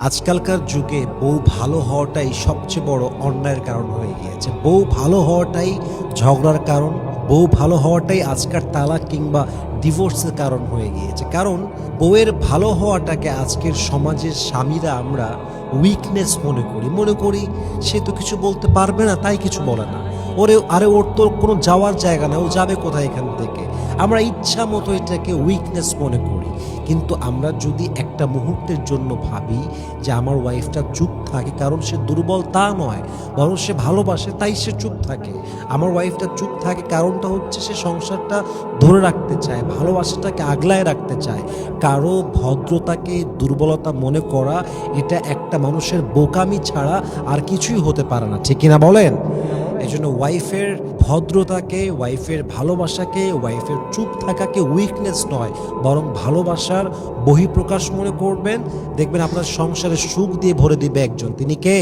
আজকালকার যুগে বউ ভালো হওয়াটাই সবচেয়ে বড় অন্যায়ের কারণ হয়ে গিয়েছে। বউ ভালো হওয়াটাই ঝগড়ার কারণ, বউ ভালো হওয়াটাই আজকাল তালাক কিংবা ডিভোর্সের কারণ হয়ে গিয়েছে। কারণ বউয়ের ভালো হওয়াটাকে আজকের সমাজের স্বামীরা আমরা উইকনেস মনে করি সে তো কিছু বলতে পারবে না তাই কিছু বলে না। ওর তো কোনো যাওয়ার জায়গা না, ও যাবে কোথায় এখান থেকে। আমরা ইচ্ছা মতো এটাকে উইকনেস মনে করি। কিন্তু আমরা যদি একটা মুহূর্তের জন্য ভাবি যে আমার ওয়াইফটা চুপ থাকে কারণ সে দুর্বল তা নয়, বরং সে ভালোবাসে তাই সে চুপ থাকে। আমার ওয়াইফটা চুপ থাকে কারণটা হচ্ছে সে সংসারটা ধরে রাখতে চায়, ভালোবাসাটাকে আগলায় রাখতে চায়। কারো ভদ্রতাকে দুর্বলতা মনে করা এটা একটা মানুষের বোকামি ছাড়া আর কিছুই হতে পারে না, ঠিক কিনা বলেন? এজন্য ওয়াইফের ভদ্রতাকে, ওয়াইফের ভালোবাসাকে, ওয়াইফের চুপ থাকাকে উইকনেস নয় বরং ভালোবাসার বহিঃপ্রকাশ মনে করবেন। দেখবেন আপনার সংসারে সুখ দিয়ে ভরে দিবে একজন, তিনি কে?